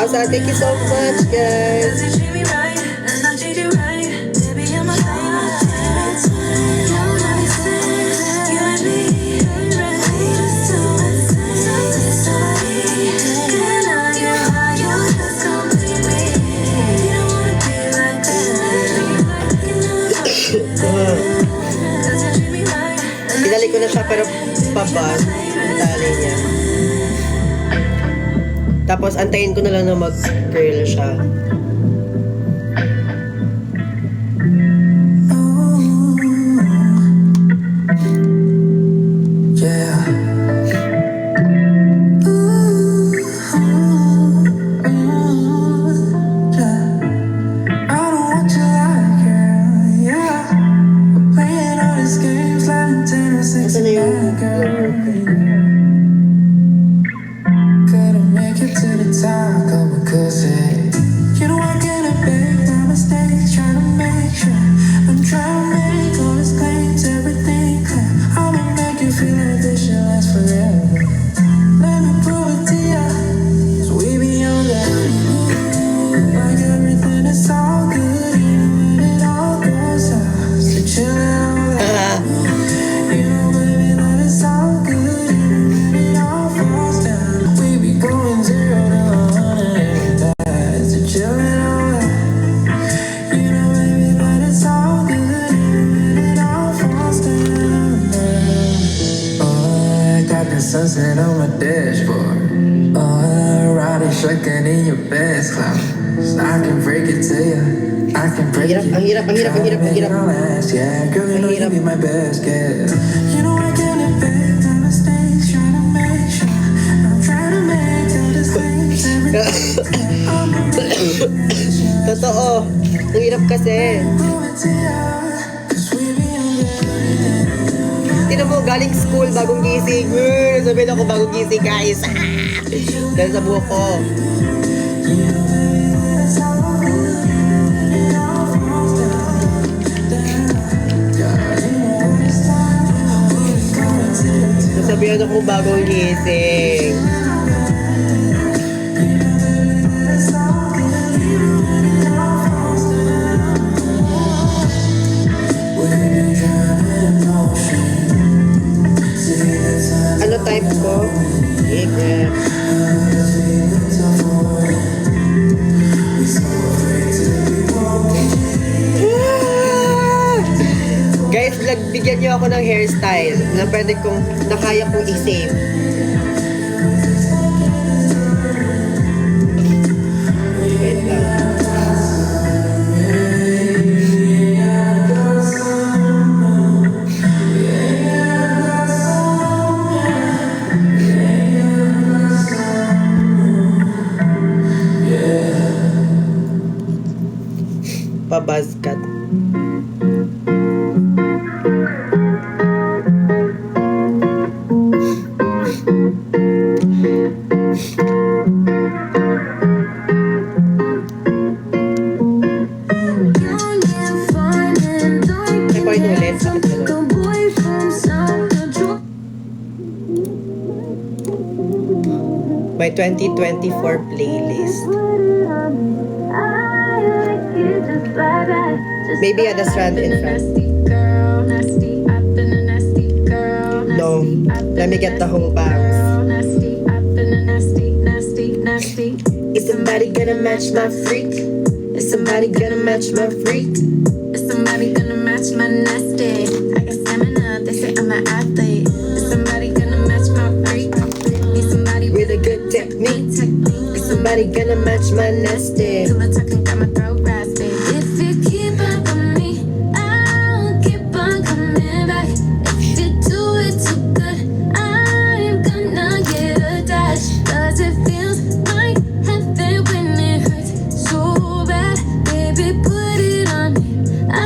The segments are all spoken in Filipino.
1,000. Thank you so much, guys. Idali ko na siya pero pabas ang tali niya. Tapos antayin ko na lang na mag-curl siya. Sunset on my dashboard. Riding shotgun in your best clouds. I can break it to you. I can break it. Ang hirap. Yeah, girl, you know you be my best guess. You know I can't affect the mistakes. Trying to make sure I'm trying to make all the things. Totoo. Ang hirap kasi. Tinan mo, galing school, bagong gising. Sabihin ako, bagong gising, guys. Dahil sa buhok ko. Sabihin ako, bagong gising. Ano type ko? Guys, bigyan niyo ako ng hairstyle na pwede kong, na kaya kong i-save. Wait lang. Pabuzz cut. My 2024 playlist. Maybe at the strand in front. No, let me get the whole box. Is somebody gonna match my freak? Is somebody gonna match my freak? Is somebody gonna match my nasty? I got stamina, they say I'm an athlete. Is somebody gonna match my freak? Need somebody With a good technique. Is somebody gonna match my nasty? till the talking got my throat raspy. If you keep up on me, I'll keep on coming back. If you do it too good, I'm gonna get attached. Cause it feels like heaven when it hurts so bad. Baby, put it on me. I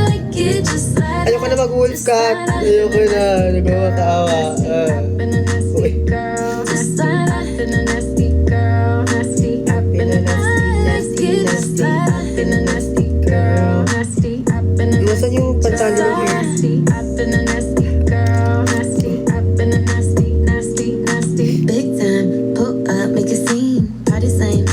like it just like Ayoko na mag-wolf cut. Ayoko na. Nagmamatawa. I've been a nasty girl, nasty. I've been a nasty girl, nasty. I've been a nasty, nasty. I've been a nasty girl, nasty. I've been a Nasaan yung pantalon mo here? nasty. I've been a nasty girl, nasty. I've been a nasty, nasty, nasty. Big time, pull up, make a scene. Party same,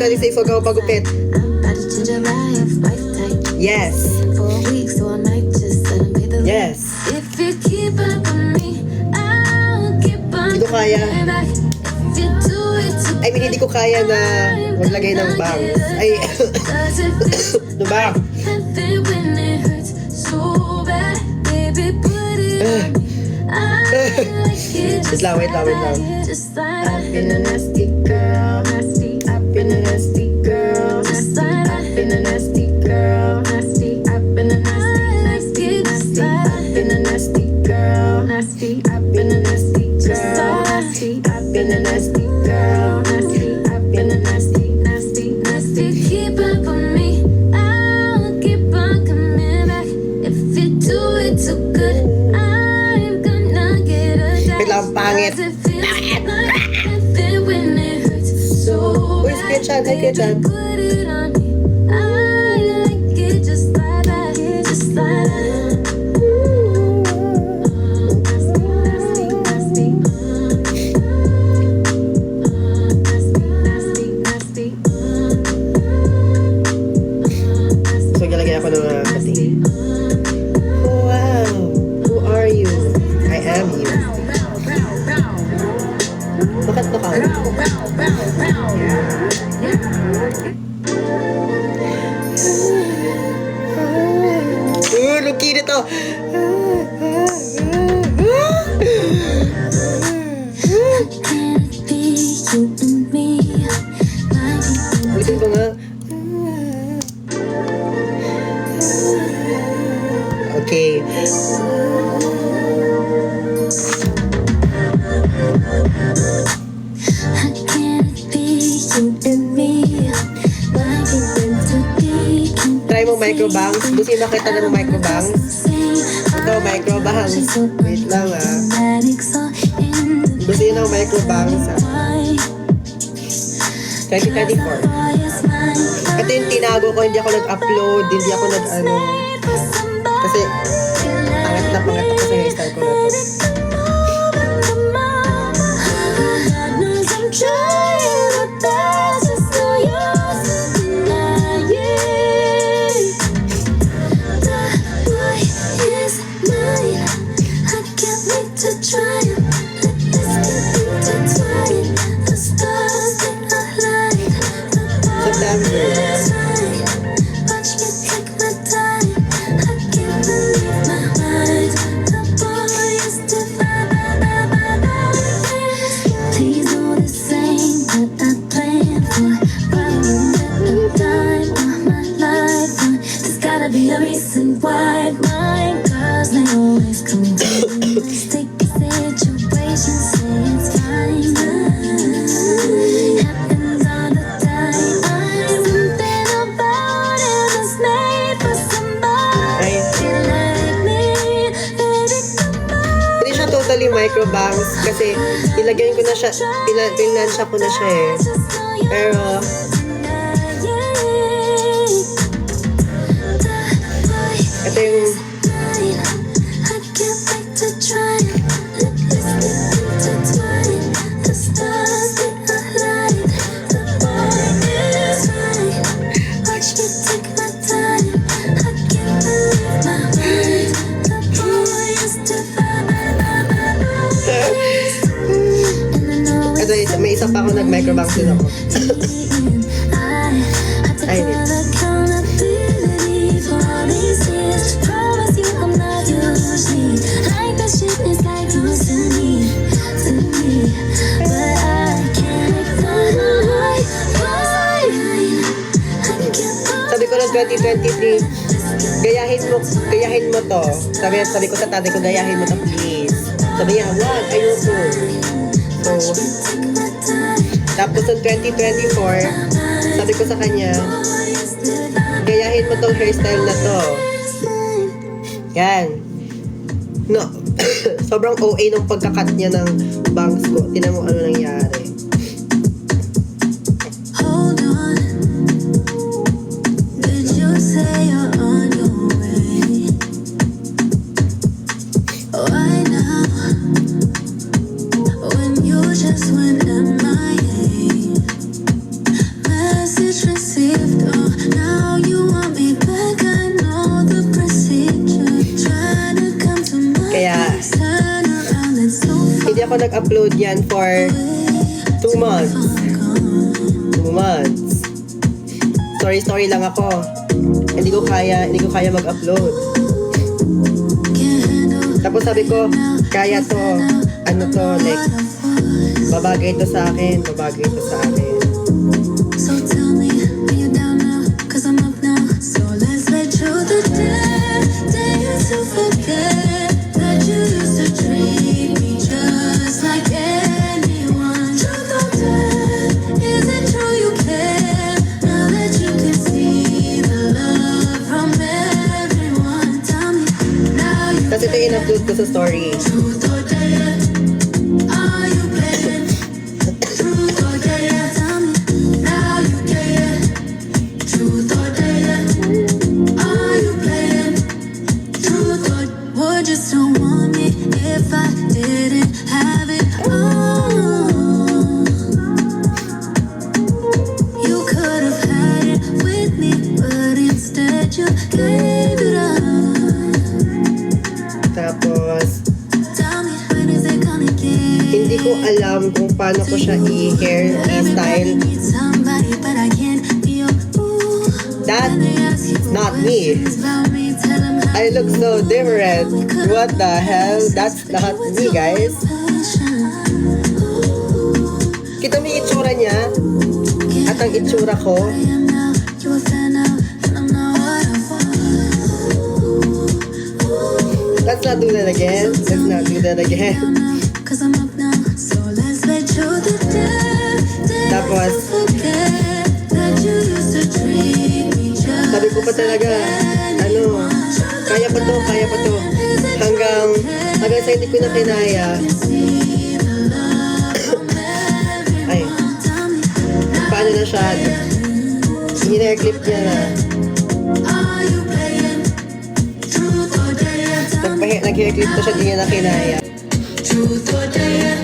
2026, huwag ako pagupit. I'm about to change your life, life type. Yes. For a week, so I might just let him be the Yes. If you keep up on me, I'll keep on Hindi ko kaya. coming back. If you do it too I mean, hindi ko kaya na maglagay ng bangs. Ay, does it feel ano ba? heavy when it hurts so bad? Baby, put it on me. I like it Wait lang, wait lang, wait lang. just like I've been a nasty girl, nasty. I've been a nasty girl, just like I've been a nasty girl, nasty. I've been a nasty, nasty, I've been a nasty girl, nasty. I've been a nasty girl, nasty. I've been a nasty girl, nasty. I've been a nasty, nasty, nasty. Keep up on me, I'll keep on coming back. If you do it too good, I'm gonna get a Wait lang, pangit. Uy, si Kiechan, hi Kiechan. Put it on me. I like it just like that, just like that. Nasty, nasty, nasty, nasty, nasty. So, galagay ako ng mga pati. Oh, wow. Who are you? I am you. Bakit na ka? Luki nito. Can it be you and me? Ulitin ko nga. Okay. Can it be you and me? Like it meant to be. Try mo microbangs. Gusto yung makita na mo microbangs. Ito, microbangs. Wait lang ah. Gusto yun ng microbangs ah. 2024. Ito yung tinago ko, hindi ako nag-upload, hindi ako nag-ano. Kasi, pangat na pangat ako sa hairstyle ko na to. September. Please do the same, but I plan for probably the time of my life. There's gotta be a reason why my girls they always come to sticky situations, say it's fine. Happens all the time. I'm something about it that's made for somebody like me. Baby, come on. Hindi siya totally microbangs kasi ilagyan ko na siya, pinansya ko na siya eh. Pero, ito yung, ito, may isa pa ako nag-microbangs din ako. Ay, sabi ko na 2023, gayahin mo to. Sabi ko sa tatay ko, gayahin mo to please. Sabi niya, wag, ayoko. So, tapos ng 2024, sabi ko sa kanya, gayahin mo tong hairstyle na to. Yan. No. Sobrang OA nung pagkakat niya ng bangs ko. Tinan mo ano nangyari. Hold on. Did you say you're on your way? Why now? When you just went MIA. Messing nag-upload yan for 2 months. 2 months. Story lang ako. Hindi ko kaya mag-upload. Tapos sabi ko, kaya to. Ano to, like, babagay to sa akin. So tell me, are you down now? 'Cause I'm up now. So let's let truth or dare you to forget that you used to treat me just like anyone. Truth or dare, is it true you care? Now that you can see the love from everyone, tell me now you Tapos ito yung in-upload ko sa story. truth or dare, are you playing? Truth or dare, tell me now you care. Truth or dare, are you playing? Truth or would you still want me if I didn't have it all? You could have had it with me, but instead you gave it up. Tapos, Tell me when is it gonna get? hindi ko alam kung paano ko siya i-hair, i-style. That's not me. I look so different. What the hell? That's not me, guys. Kita mo yung itsura niya? At ang itsura ko? Let's not do that again. Tapos, sabi ko pa talaga, kaya pa to. Hanggang sa hindi ko na kinaya. Ay, paano na siya? Hinair-clip niya na. Nag-hair-clip to siya, hindi niya na kinaya. Truth or dare,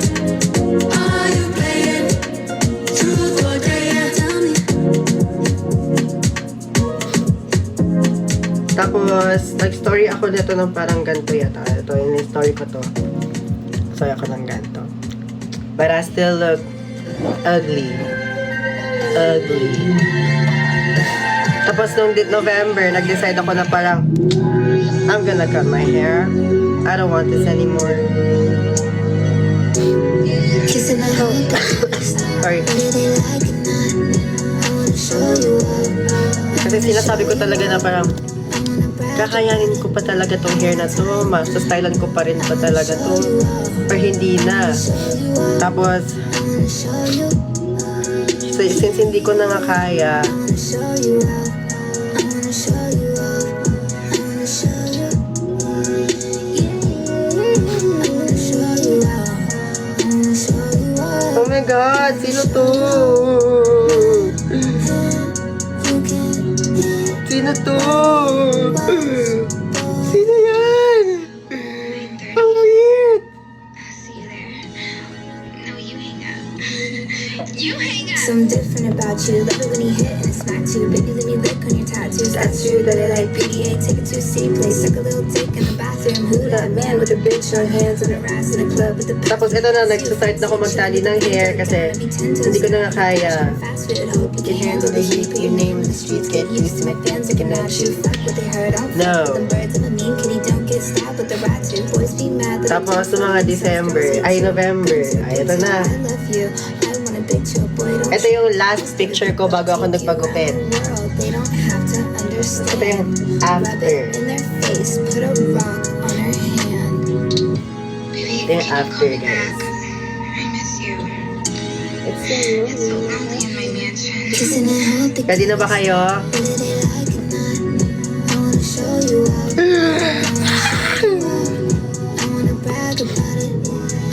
are you playing? Truth or dare, tell me. Tapos, nag-story ako dito ng parang ganito yata. Ito yung story ko to. Story ako ng ganito. But I still look ugly. Tapos nung November, nag-decide ako na parang I'm gonna cut my hair. I don't want this anymore. Kissing the whole Sorry. Kasi sinasabi ko talaga na parang kakayanin ko pa talaga tong hair na to. Stylean ko pa rin pa talaga to. Or hindi na. Tapos, since hindi ko na nga kaya, oh my God, sino to? Sino to? Sino yan? Ang weird. See you there. No, you hang up. You hang up. Something different about you. Love it when he hit and smack you. Baby, let me lick on your tattoos. That's true that I like PDA. Take it to a C place. Suck a little dick in the bathroom. Who that man with a big short hands and a ass in a club with the Tapos ito na, nag-start na ako magtali ng hair kasi hindi ko na nga kaya. fast food. Hope you can handle the heat. Put your name in the streets. Get used to my fans looking at you. Fuck what they heard. I'll No. fuck with them birds of a mean kitty. Don't get stabbed with the rats. Your boys be mad that Tapos sa mga November, ay ito na. I love you. I wanna big chill boy. Don't Ito yung last picture ko bago ako nagpagupit. They don't have to understand. Ito yung Rub after. it in their face, put a rock on her hand. Baby, Then call after, me guys. back. I miss you. It's It's so lonely in my mansion. Kissing and hope they Ready na ba kayo? get it like a night. I wanna show you up. I wanna brag about it.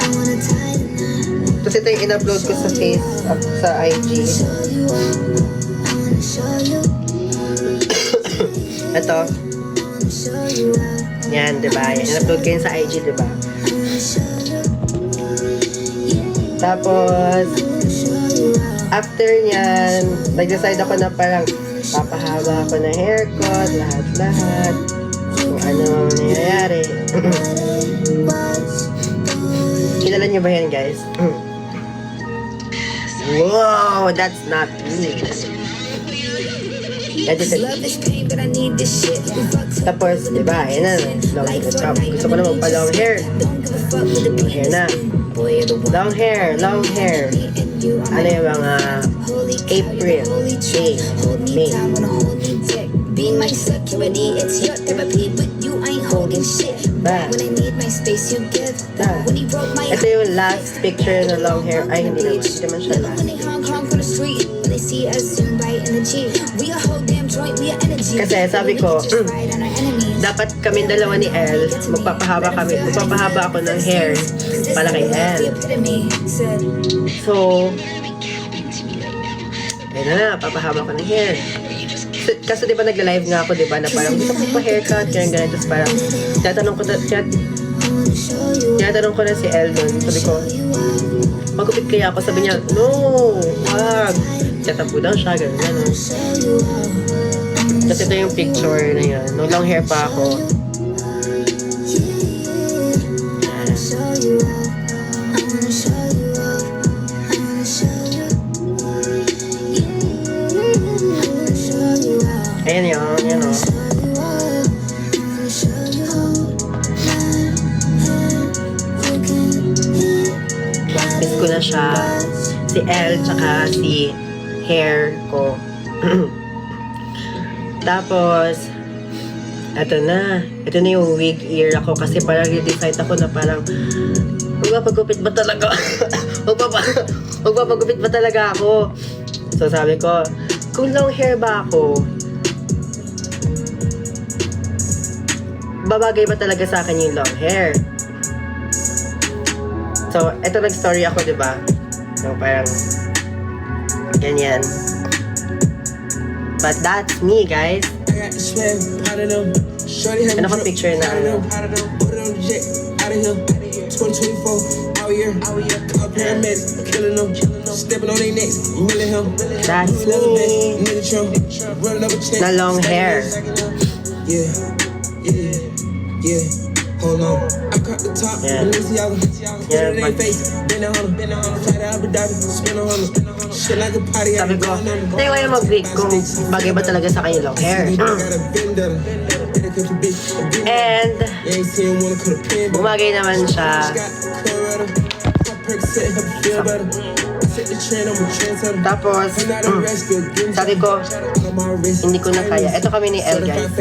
I wanna tie the knot. Tapos ito yung in-upload ko sa sa IG. Show you up. I wanna show you. Ito, I wanna show you up. yan, diba? Yan, in-upload ko yun sa IG, diba? I wanna show you. Tapos, I wanna show you up. after nyan, nag-decide ako na parang papahaba ako ng haircut, lahat-lahat. Kung ano ang nangyayari. Kilala niyo ba yan, guys? Wow, that's not me. Tapos, diba, yun na. Gusto ko na magpa-long hair. Long hair na. Long hair. Ano yung mga April, May. Being my security, it's your therapy, but you ain't holding shit. Back. When I need my space, you give that. When he broke my Ito yung last picture na long hair. Ay, hindi naman siya last. when they honk on the street, they see us in right energy. We a whole damn joint, we a energy. Kasi sabi ko, dapat kami dalawa ni Elle, magpapahaba ako ng hair para kay Elle. So, ayun na, papahaba ko ng hair. Kasi diba nagla-live nga ako, diba, na parang gusto ko pa-haircut, ganyan. Tapos parang, tinatanong ko na si Elle nun. Sabi ko, magupit kaya ako. Sabi niya, no, wag. Tatapo daw siya, ganyan. Kasi ito yung picture na yun. Nung long hair pa ako. Ayan yun, o. Miss ko na siya. Si Elle, tsaka si hair ko. Tapos, eto na. Ito na yung wig ear ako kasi parang i-decide ako na parang magpapagupit ba talaga? Magpapagupit ba talaga ako? So sabi ko, kung long hair ba ako, babagay ba talaga sa akin yung long hair? So, eto nag-story ako, diba? Yung parang ganyan. But that's me, guys. Ano kong picture na ano? That's me. Na long hair. Yeah, hold on. I cut the top, Yeah. Yeah, but sabi ko, tayo kayo mag-wig kung bagay ba talaga sa kayo long hair. And, bumagay naman siya. Tapos, sabi ko, hindi ko na kaya. Ito kami ni Elle, guys.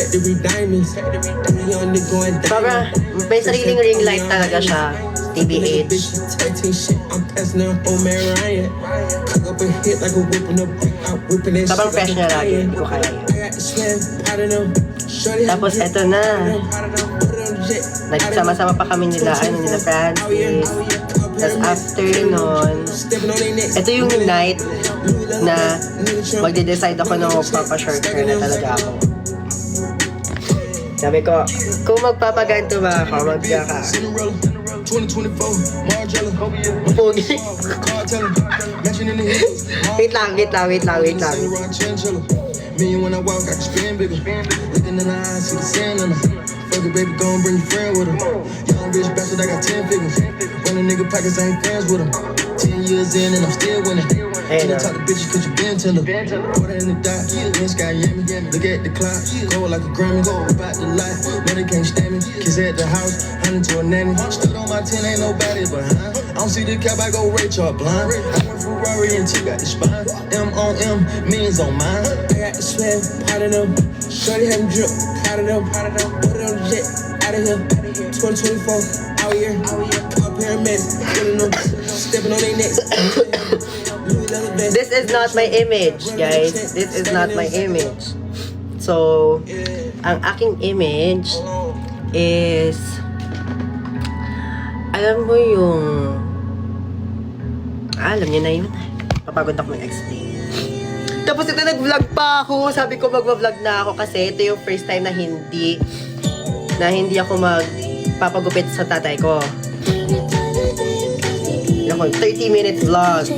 Sobrang, may sariling ring light talaga siya. TBH. Sobrang fresh niya lagi. Hindi ko kaya. Tapos, eto na. Nagsama-sama pa kami nila Francis. Tapos after nun, ito yung night na magde-decide ako na magpapa-short hair na talaga ako. Sabi ko, kung magpapaganto ba ako, magkaka. Pogi. Wait lang. Me when I walk, I can spin bigger. Looking in the eyes, see the sand in her. Fuck it, baby, gon' bring your friend with her. Young bitch bastard, I got 10 figures. When a nigga pockets, I ain't friends with him. 10 years in and I'm still winning. Hey, Can't talk to bitches cause you been tender. Put her in the dot, then sky yammy. Look at the clock, cold like a Grammy. About the life, no they can't stand me. Kids at the house, hunting to a nanny. Stood on my 10, ain't nobody behind. I don't see the cap, I go Ray Charles blind. I went Ferrari and T got the spine. M on M, millions on mine. I got the swag, pot of them. Shorty had them drip, pot of them. Put it on the jet, out of here. 2024, out here. Call paramedics, killing them. Stepping on their necks. This is not my image, guys. This is not my image. So, ang aking image is, alam mo yung, alam niyo na yun. Papagod ako mag-explain. Tapos ito, nag-vlog pa ako. Sabi ko mag-vlog na ako kasi ito yung first time na hindi ako magpapagupit sa tatay ko. Ako, 30 minutes vlog.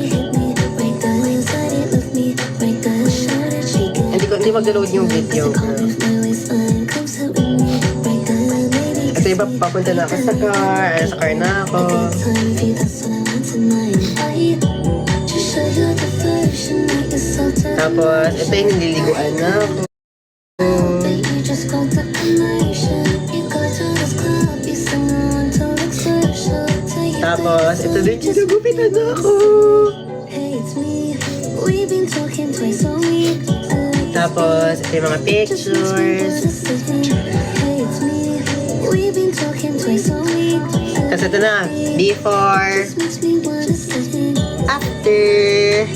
Hindi mag-load yung video. Ito Di ba papunta na ako sa car? Ay, sa car na ako. Tapos, ito yung nililiguan na ako. Tapos, ito din sinagupitan na ako. Tapos, ito yung mga pictures. Tapos ito na, before, after.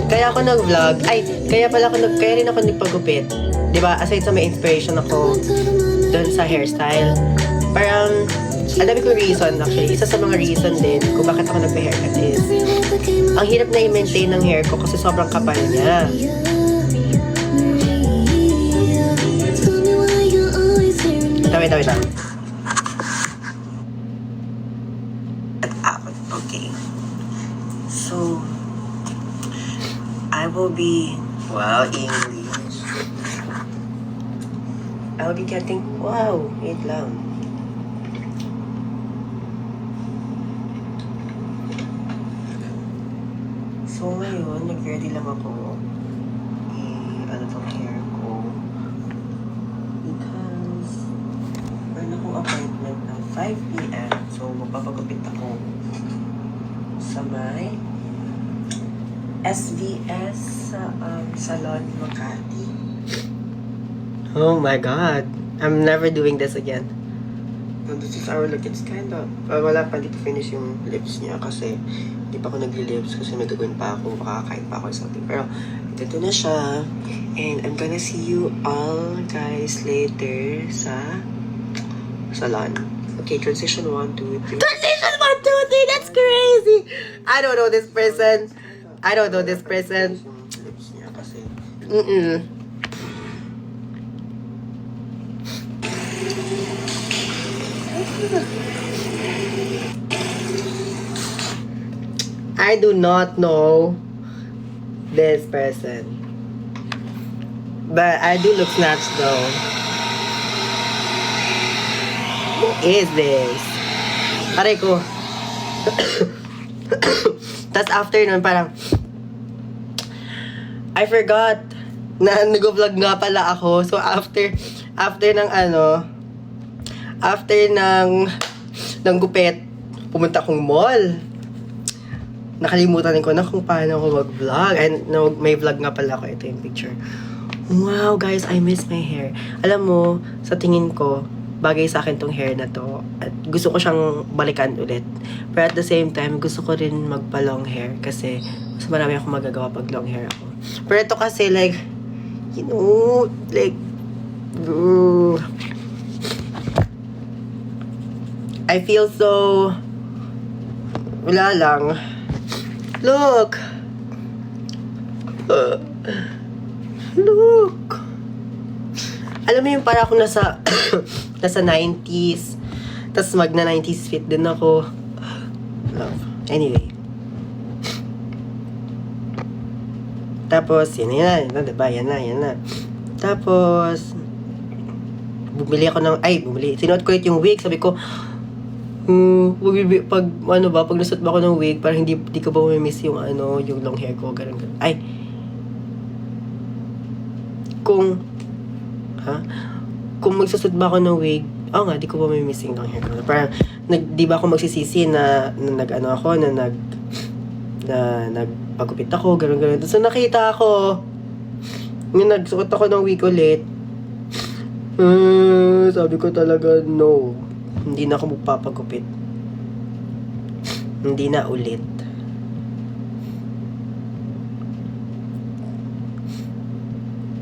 Kaya ako nag-vlog. Ay, kaya rin ako nagpagupit. 'Di ba? Aside sa may inspiration ako doon sa hairstyle. Parang ang dami kong reason actually. Isa sa mga reason din kung bakit ako nagpa-haircut is ang hirap na i-maintain ng hair ko kasi sobrang kapal niya. Wait. Okay. So, I will be, English. I'll be getting, wait lang. So, ngayon, nag-ready lang ako. Ano tong hair ko. Because, meron akong appointment ng 5 p.m. So, magpapagupit ako sa may SVS Salon Makati. Oh my God. I'm never doing this again. So this is our look. It's kind of... wala pa dito finish yung lips niya kasi hindi pa ako nagli-lips kasi may gagawin pa ako. Makakain pa ako or something. Pero ito na siya. And I'm gonna see you all guys later sa salon. Okay, transition 1, 2, 3. Transition 1, 2, 3! That's crazy! I don't know this person. I do not know this person. But I do look snatched though. Who is this? Aray ko. Tapos after nun, parang I forgot na nag-vlog nga pala ako. So after ng gupit, pumunta akong mall. Nakalimutan ko na kung paano ako mag-vlog. And may vlog nga pala ako. Ito yung picture. Wow, guys, I miss my hair. Alam mo, sa tingin ko, bagay sa akin tong hair na to. At gusto ko siyang balikan ulit. But at the same time, gusto ko rin magpa-long hair. Kasi mas marami akong magagawa pag long hair ako. Pero ito kasi like, you know, like, I feel so, wala lang. Look! Look! Alam mo yung para ako nasa 90s. Tapos magna 90s fit din ako. Anyway. Tapos, yan na, diba? Yan na. Tapos, sinuot ko yung wig. Sabi ko, pag nasuot ba ako ng wig, parang hindi ko ba may-miss yung yung long hair ko, ganun. Ay, kung magsusot ba ako ng wig, di ko ba may-miss yung long hair ko. Parang, di ba ako magsisisi na nagpagupit ako, ganun. So, nakita ako, nagsuot ako ng wig ulit. Sabi ko talaga, no. Hindi na ako magpapagupit. Hindi na ulit.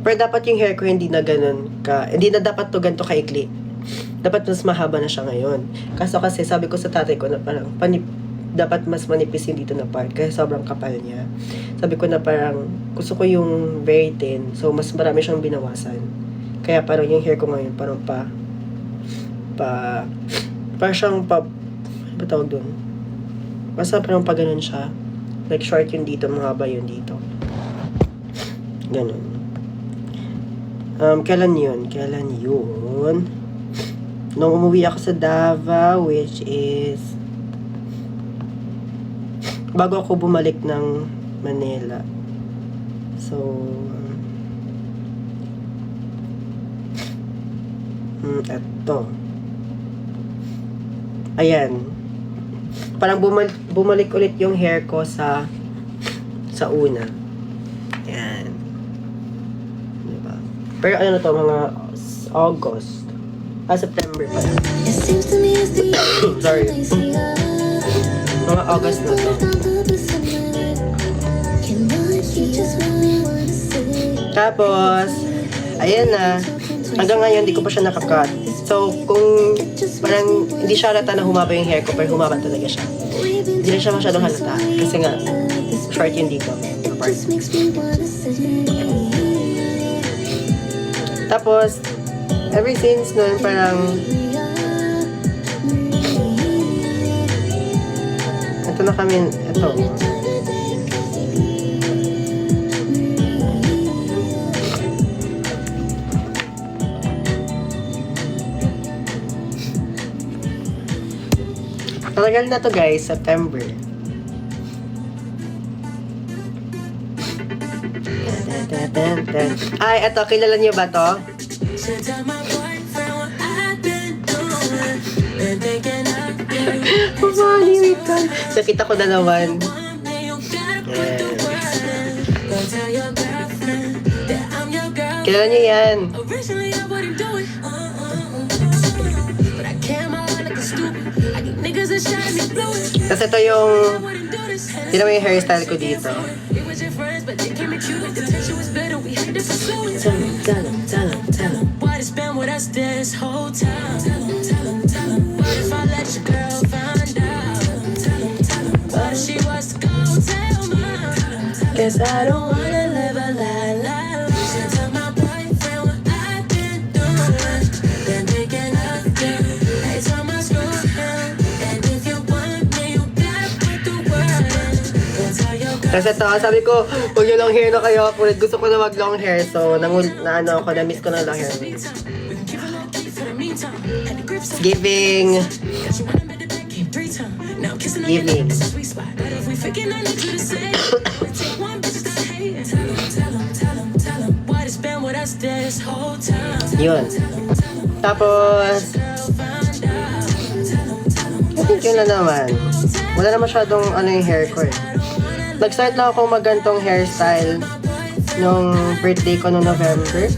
Pero dapat yung hair ko hindi na dapat to ganito kaikli. Dapat mas mahaba na siya ngayon. Kasi sabi ko sa tatay ko na parang dapat mas manipis yung dito na part kasi sobrang kapal niya. Sabi ko na parang gusto ko yung very thin. So mas marami siyang binawasan. Kaya parang yung hair ko ngayon parang parang siyang ano ba tawag doon? Basta parang pa ganun siya. Like short yun dito, mahaba yun dito. Ganun. Kailan yun? Nung umuwi ako sa Davao, which is bago ako bumalik ng Manila. So, eto. Ayan. Parang bumalik ulit yung hair ko sa una. Ayan. Diba? Pero ano na to, mga August. September pa lang. It seems to me as the years Sorry. lazy up. Mga August na to. Tapos, ayan na. Hanggang ngayon, hindi ko pa siya nakakat. So, kung parang hindi siya halata na humaba yung hair ko, pero humaba talaga siya. Hindi na siya masyadong halata. Kasi nga, short yun dito. Apart. Tapos, ever since nun, parang ito na kami, ito. Matagal na to guys, September. Ay, eto, kilala niyo ba to? Nakita ko na naman. Yes. Kilala niyo yan. Kasi ito yung yun naman yung hairstyle ko dito. Cause I don't wanna live a lie, lie. Tell my boyfriend what I've been doing. Been thinking of you. Every time I scroll down. And if you want me, you gotta put the word in. Tell your girl. Kasi ito, sabi ko, huwag yung long hair na kayo. Kulit gusto ko na mag long hair. So, na-miss ko na long hair. Giving. Yun. Tapos, I think yun na naman. Wala na masyadong yung hair ko eh. Nag-start lang ako magantong hairstyle nung birthday ko nung November.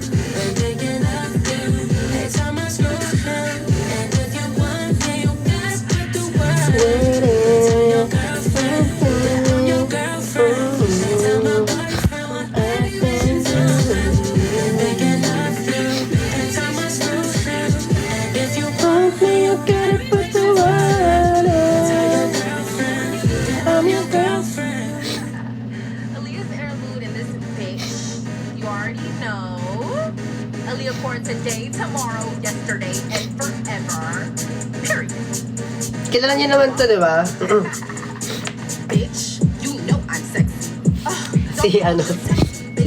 Today, tomorrow, yesterday, and forever. Period. Kilala niyo naman to, di ba? Bitch, you know I'm sexy. Si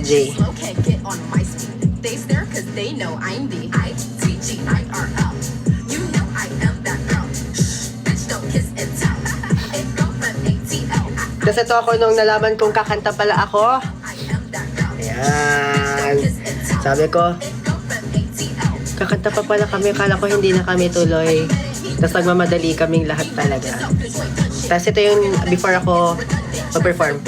Jay. Slow can't get on my speed. They stare cause they know I'm the ITGIRL. You know I am that girl. Shh, bitch, don't kiss and tell. It go from ATL. Kasi to ako nung nalaman kong kakanta pala ako. I am that girl. Ayan. Sabi ko, kakanta pa pala kami, akala ko hindi na kami tuloy. Tapos nagmamadali kaming lahat talaga. Tapos ito yung before ako mag-perform.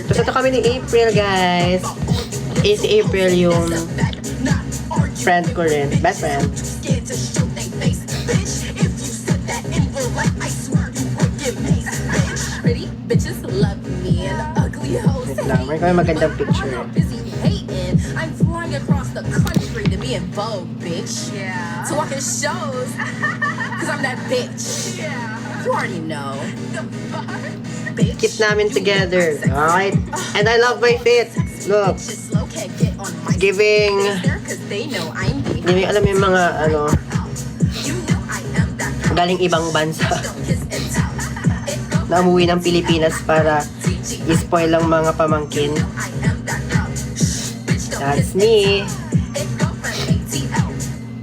Tapos ito kami ni April, guys. Si April yung friend ko rin, best friend. Pretty bitches love me and ugly hoes Wait lang, may kami magandang picture. busy hating. I'm flying across the country to be in Vogue, bitch. Yeah. To walk in shows. Cause I'm that bitch. Yeah. You already know. The fuck? Bitch. Keep namin together, alright? And I love my fit. Look, Bitches slow can't get on my giving They stare 'cause they know I'm the Hindi mo alam yung mga, ano, You know I am that girl. galing ibang bansa Don't kiss and tell. It go na umuwi ng Pilipinas para i-spoil ang mga pamangkin. I am that girl. Bitch, don't That's kiss me. It go from ATL.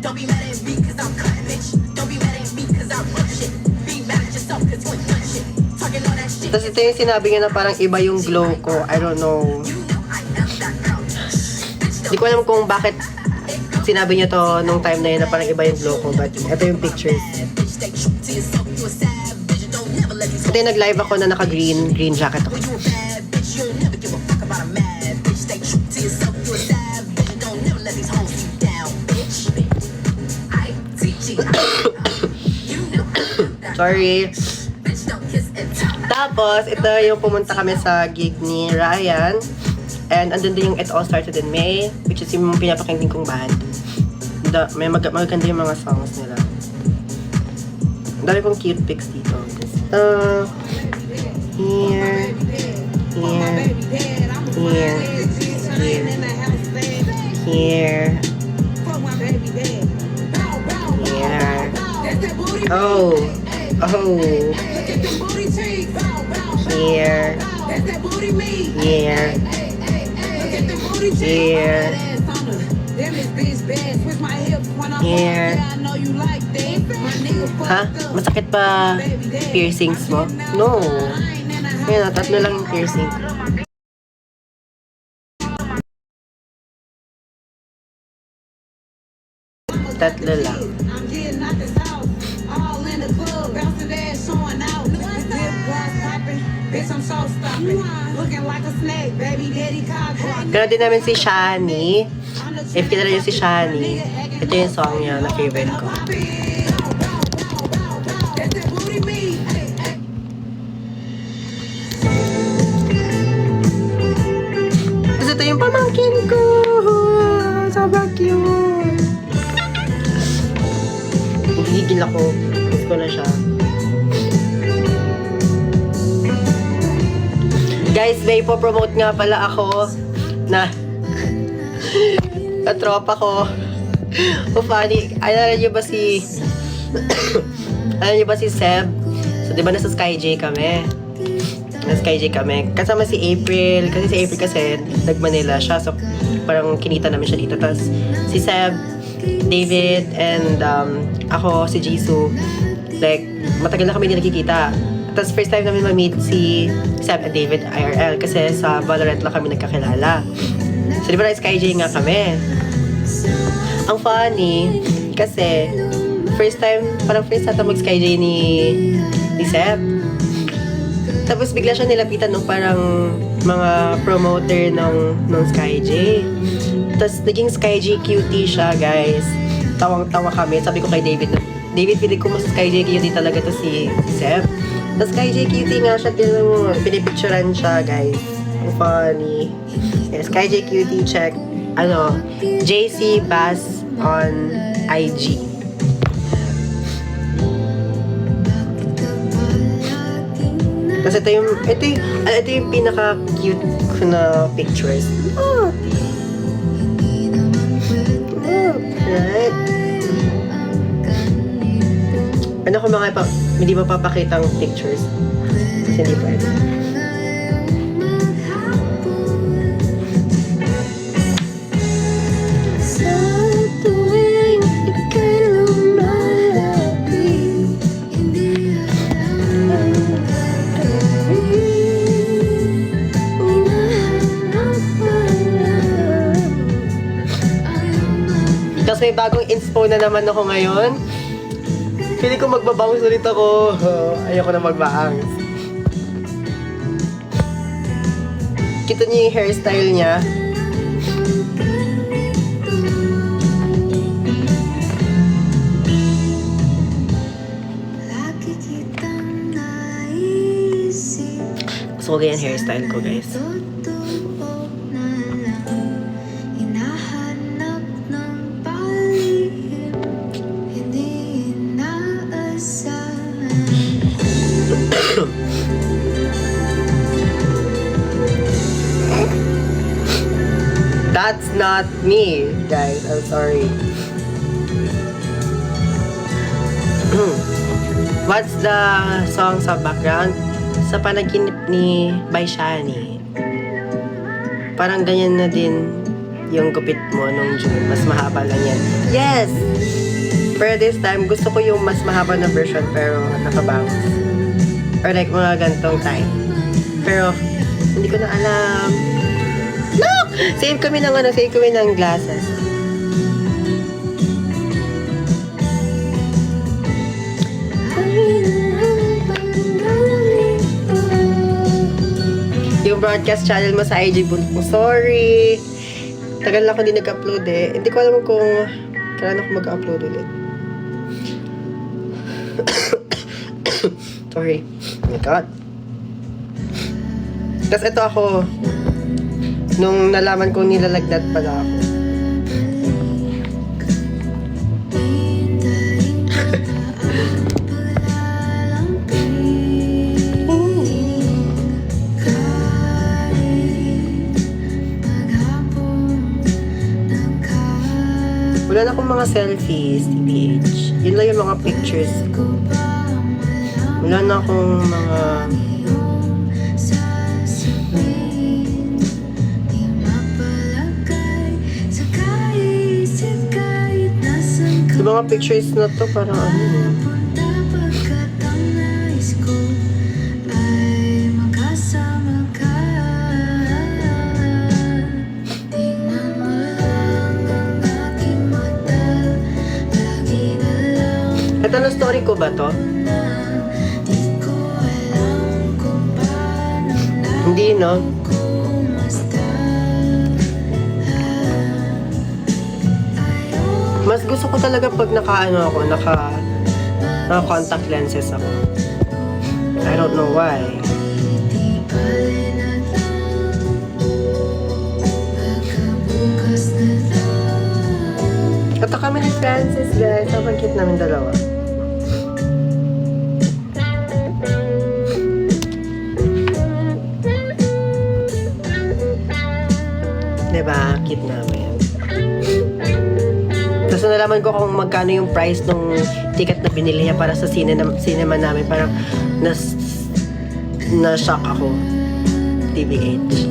Don't be mad at me cause I'm cutting, bitch. Don't be mad at me cause I run shit. Be mad at yourself cause you ain't done shit. Talking all that shit. Tapos ito yung sinabi niya na parang iba yung glow ko. I don't know. You know I am that girl. Bitch, Hindi ko alam kung bakit sinabi niya to nung time na yun na parang iba yung glow ko. But ito yung pictures. bitch, stay true to yourself. You a savage. Don't never let these Ito yung nag-live ako na naka-green jacket ako. When you a bad bitch, you'll never give a fuck about a mad bitch. Stay true to yourself. You a savage. Don't never let these hoes keep you down, bitch. I teach you. You know I am that Sorry. bitch. Don't kiss and tell. Tapos, ito yung pumunta kami sa gig ni Ryan. And andun din yung It All Started in May, which is yung pinapakinggan kong band. May magaganda yung mga songs nila. Ang dami kong cute pics dito. Here. Here. Here. Here. Here. Oh. Oh. Here. Here. Here. Here. Ha? Masakit pa piercings mo? No. Ayan, tatlo lang yung piercing. Tatlo lang. Kaya din namin si Shani. If kilala niyo si Shani, ito yung song niya na favorite ko. Tapos ito yung pamangkin ko. Sobrang cute. Higigil ako. Miss ko na siya. Guys, may ipopromote nga pala ako na katropa ko. O funny, alam niyo ba si alam niyo ba si Seb? So, di ba nasa SkyJ kami? Nasa SkyJ kami. Kasama si April. Kasi si April kasi nag-Manila siya. So, parang kinita namin siya dito. Tapos si Seb, David, and ako, si Jisoo. Like, matagal na kami hindi nakikita. Tapos first time namin ma-meet si Seb and David IRL kasi sa Valorant lang kami nagkakilala. So, di ba na SkyJ nga kami? Ang funny, kasi parang first time mag-SkyJ ni Seb. Tapos bigla siya nilapitan ng parang mga promoter ng SkyJ. Tapos naging SkyJ cutie siya, guys. Tawang-tawa kami. Sabi ko kay David, feeling ko mas SkyJ cutie talaga to si Seb. Tapos SkyJ cutie nga siya, pinipicturean siya, guys. Ang funny. Yes, SkyJ cutie, check. JC Bass on IG. Tapos ito yung pinaka-cute ko na pictures. Oh! Right. Ano kung hindi mapapakita ang pictures? Kasi hindi pwede. Tapos may bagong inspo na naman ako ngayon. Pili ko magbabangs ulit ako. Ayoko na magbaangs. Kita niyo yung hairstyle niya. Gusto ko ganyan hairstyle ko, guys. That's not me, guys. I'm sorry. What's the song sa background? Sa panaginip ni Baishani. Parang ganyan na din yung gupit mo nung June. Mas mahaba lang yan. Yes! Pero this time, gusto ko yung mas mahaba na version pero nakabangs. Or like mga gantong time. Pero, hindi ko na alam. Look! Save kami ng glasses. Yung broadcast channel mo sa IG Bunok. Sorry! Tagal na ako din nag-upload eh. Hindi ko alam kung kailan ako mag-upload ulit. Sorry. Oh my God. Tapos ito ako, nung nalaman kong nilalagnat pala ako. Wala na akong mga selfies, TBH. Yun lang yung mga pictures ko. Wala na akong mga... Yung mga pictures na to, parang ano yun. Ito na story ko ba to? Hindi, no? Mas gusto ko talaga pag naka contact lenses ako. I don't know why. Ito kami ni Francis, guys. Sobrang cute namin dalawa. Diba? Cute namin. Tapos nalaman ko kung magkano yung price ng ticket na binili niya para sa cinema namin. Parang na-shock ako. TBH.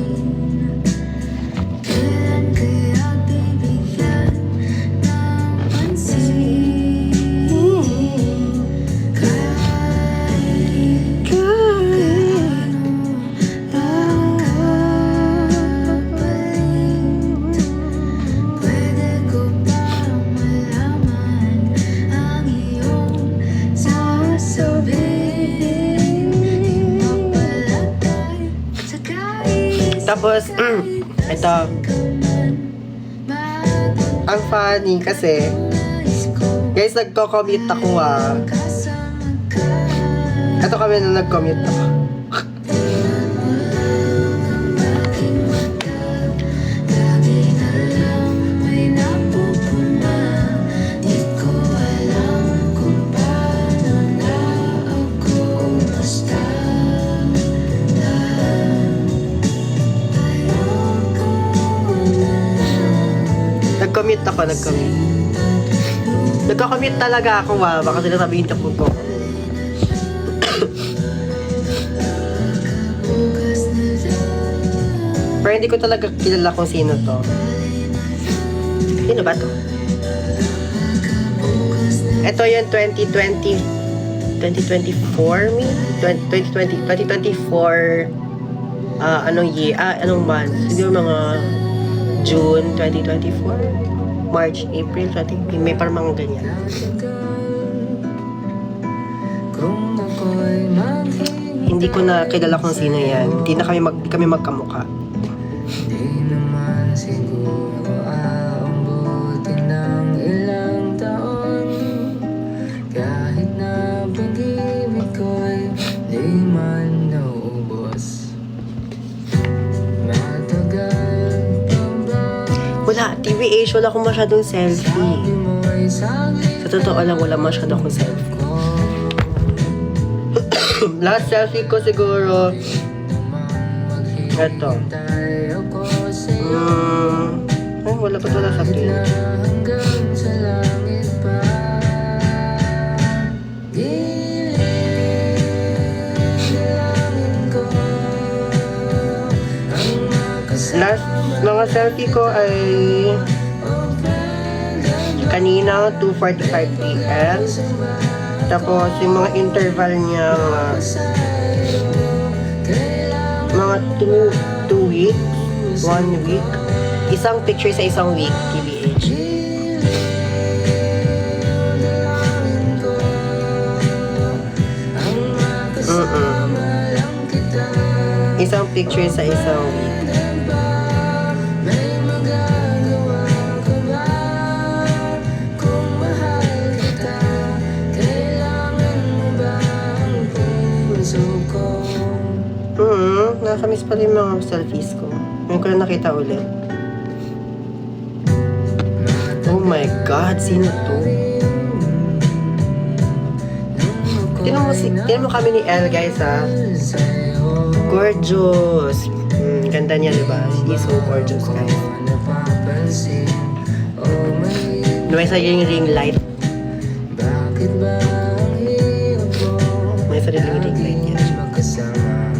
Tapos, ito. Ang funny kasi, guys, nagko-commute ako Ito kami na nag-commute ako. Nag-commute. Nagko-commute talaga ako, baka sila sabihin tapos ko. Pero hindi ko talaga kilala kung sino to. Sino ba to? Ito yung 2024 anong year, anong month? Siguro mga June 2024, March, April, may parang mga ganyan. Hindi ko na kilala kung sino yan. Hindi na kami magkamukha. Di naman siguro aambutin ng ilang taon. Kahit na pag-ibig ko'y di man naubos. Matagal pa ba? Wala, TBH, wala akong masyadong selfie. Sa totoo lang, wala masyadong akong selfie. Last selfie ko siguro ito. Sakit. hanggang sa langit pa. Dililangin ko ang makasama. Last mga selfie ko ay kanina 2:45 p.m. Tapos yung mga interval niya mga 2 weeks, 1 week. Isang picture sa isang week, TBH. Isang picture sa isang week. May magagawa ka ba? Kung mahal kita, kailangan mo ba ang puso ko? Nakakamiss pa rin mga selfies ko. Ngayon ko na nakita ulit. Oh my God, sino to? Tingnan mo kami ni Elle, guys, ha? Gorgeous! Ganda niya, diba? She's so gorgeous, guys. May sariling ring light. Bakit ba ang hirap mo? May sariling ring light niya. Magkasama.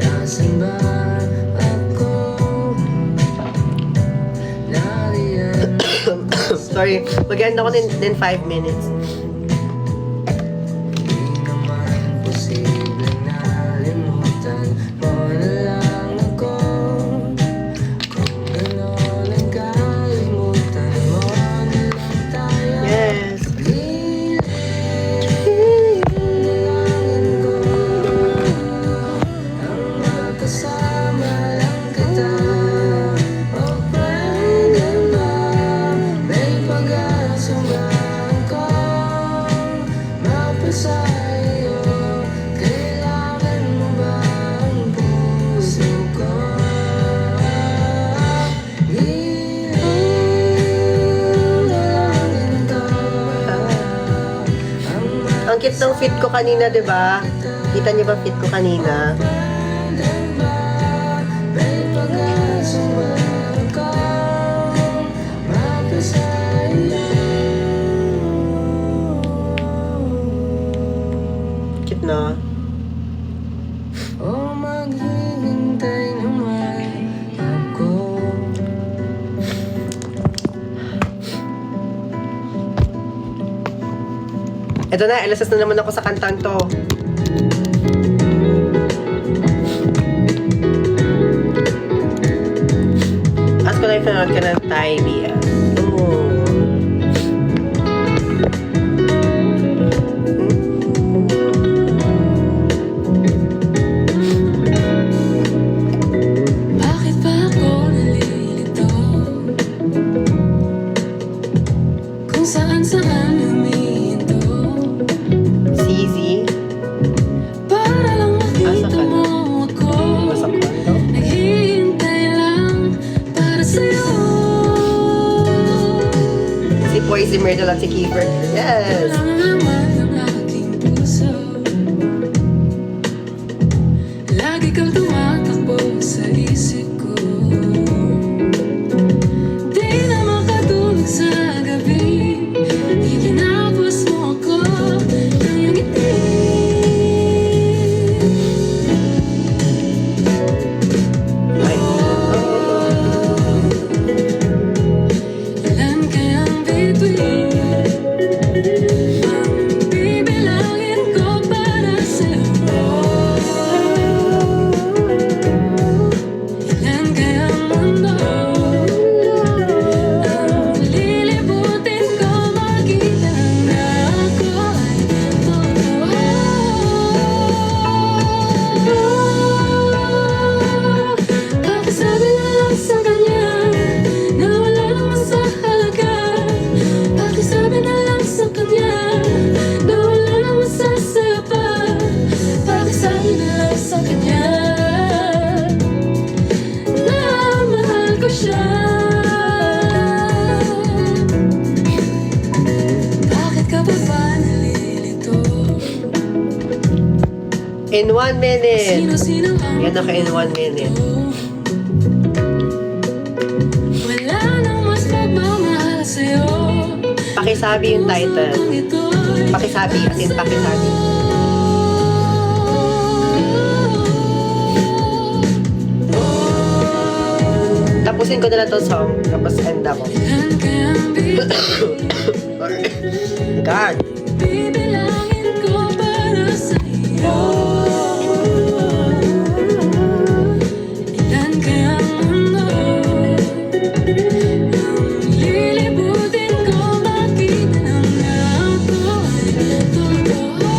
Nasaan ba ako? Nariyan. Sorry, mag-end ako din 5 minutes. Di naman posibleng nalimutan mo na lang ako. Kung gano'n ang kalimutan mo na lang tayo. Yes! Dililangin ko ang makasama lang kita. O pwede ba may pag-asa ba akong mapasa'yo? Kailangan mo ba ang puso ko? Dililangin ko Ang cute ng fit ko kanina, diba? Kita niyo ba fit ko kanina? may pag-asa ba akong mapasa'yo? Cute na. O maghihintay naman ako. Ito na, LSS na naman ako sa kantang to. Ask ko na if nanood ka ng Thai BL. Oh. Bakit ba ako nalilito? Kung saan-saan humihinto CZ. para lang Asa makita ka na? mo ako. Sa kwento. Naghihintay lang para sa'yo. Si Poy, si Myrtle at si Kiefer. Yes! Wala nga naman ang aking puso. Lagi kang tumatakbo sa isip ko. Di na makatulog sa gabi. Iginapos mo ako ng iyong ngiti. Ay. Ilan kayang bituin ang bibilangin ko para sa'yo? Ilan kayang mundo ang lilibutin ko makita na ako ay totoo? Pakisabi na lang sa kanya na wala naman sa halaga. Pakisabi na lang sa kanya na wala naman sa sayo pa. Pakisabi na lang sa kanya na mahal ko siya. Bakit ka pa ba nalilito? In 1 minute. Sino-sino ang Yan naka in 1 minute. Wala Pakisabi yung title. Pakisabi, as in pakisabi. Tapusin ko na lang to song, tapos end ako. God. Bibilangin ko para sa'yo. Ilan kaya ang mundo lilibutin ko, makita na ako ay totoo.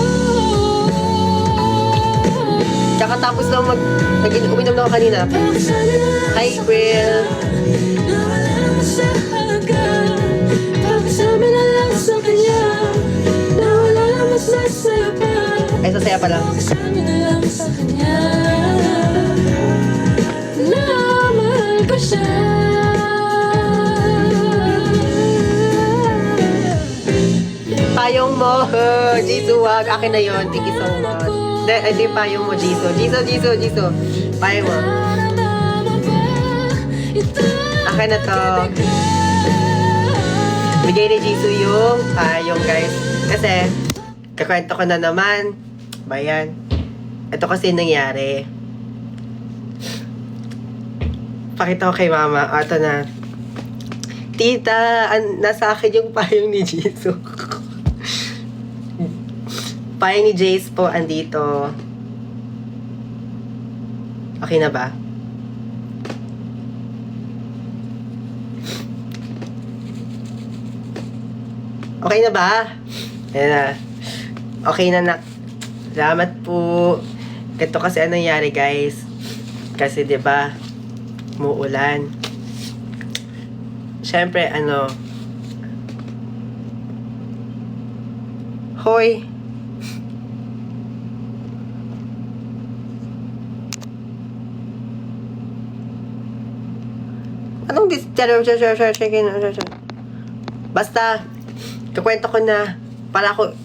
Tsaka tapos lang uminom na ako kanina. Hi, Will. Nawala mo sa halaga. Pakisabi na lang sa kanya. Nawala mo sa saya pa. Ay, sasaya pa lang. Pakisabi na lang sa kanya. Na mahal ko siya. Payong mo, Jisoo, wag. Akin na yun. Thank you so much. Hindi, payong mo, Jisoo. Jisoo. Payong mo. Akin na to. Bigay ni Jisoo yung payong, guys. Kasi, kakwento ko na naman. Bayan. Ito kasi nangyari. Pakita ko kay mama. Ito na. Tita, nasa akin yung payong ni Jisoo. Payong ni Jace po, andito. Okay na ba? Okay na ba? Ayan na. Okay na, nak. Salamat po. Ito kasi anong nangyari, guys. Kasi 'di ba, muulan. Siyempre, Hoy. Anong basta, kakwento ko na, para ako,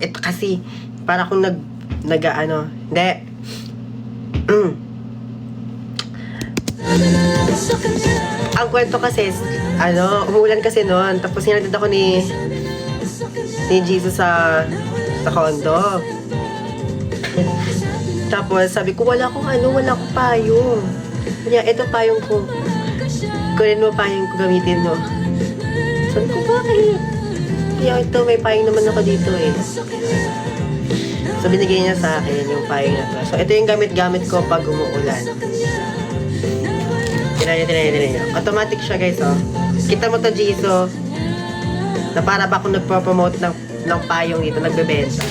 ito kasi, para akong hindi. Ang kwento kasi, umuulan kasi noon, tapos hinatid ako ni Jisoo sa condo. Tapos sabi ko, wala akong payong. Kanya, ito payong ko. Kunin mo payong ko, gamitin mo. Sabi ko, bakit? Kaya ito, may payong naman ako dito eh. So, binigay niya sa akin yung payong na to. So, ito yung gamit-gamit ko pag umuulan. Tinayin niyo. Automatic siya, guys, oh. Kita mo to, Jisoo, na para ba akong nagpo-promote ng payong dito, nagbebenta.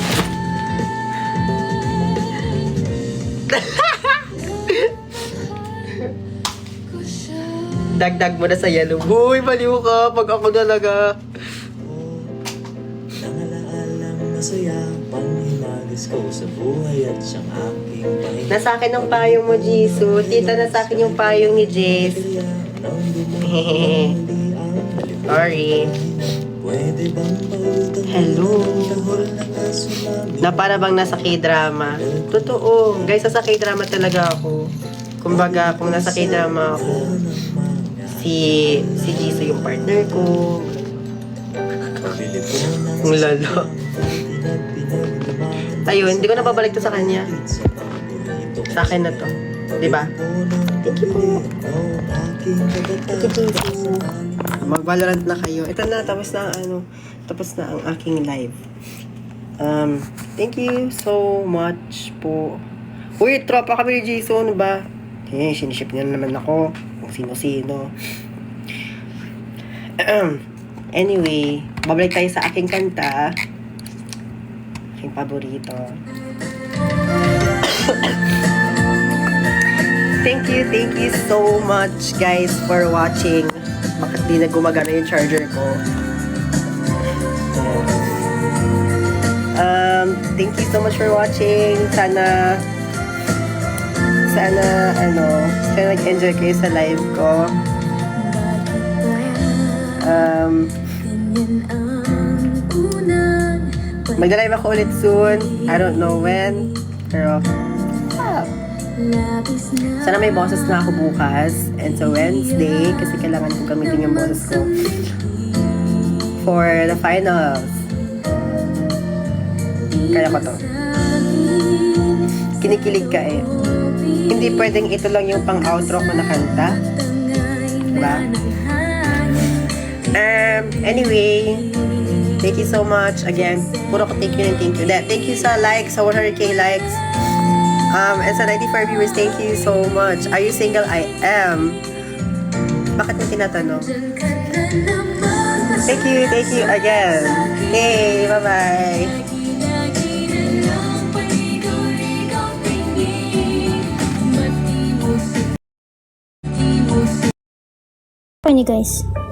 Dagdag mo na sa yellow. Uy, baliw ka. Pag ako talaga. Nangalalang masaya pang hinagis ko sa buhay at siyang aking pahinga. Nasa akin ang payong mo, Jisoo. Tita, nasa akin yung payong ni Jace. Sorry. Hello. Na para bang nasa K-drama. Totoo. Guys, nasa K-drama talaga ako. Kumbaga, kung nasa K-drama ako, si Jisoo yung partner ko. Ang lalo. Ayun, hindi ko napabalik to sa kanya. Sa akin na to. Diba? Thank you po. Thank you, Jisoo. Mag-Valorant na kayo. Ito na, tapos na ang aking live. Thank you so much po. Uy, tropa kami ni Jisoo, ano ba? Siniship niya naman ako. Kung sino-sino. Anyway, babalik tayo sa aking kanta. Aking paborito. Thank you so much, guys, for watching. Bakit di na gumagana yung charger ko? Thank you so much for watching. Sana nag-enjoy kayo sa live ko. Magda-live ako ulit soon. I don't know when. Pero, sana may boses na ako bukas. And sa Wednesday, kasi kailangan ko gamitin yung boses ko for the finals. Kaya ko to. Kinikilig ka eh. Hindi pwedeng ito lang yung pang-outro ko na kanta. Diba? Anyway, thank you so much. Again, puro ko thank you and thank you. Thank you sa likes, sa 100k likes. And sa 94 viewers, thank you so much. Are you single? I am. Bakit mo tinatanong? Thank you again. Hey, bye-bye. Morning guys.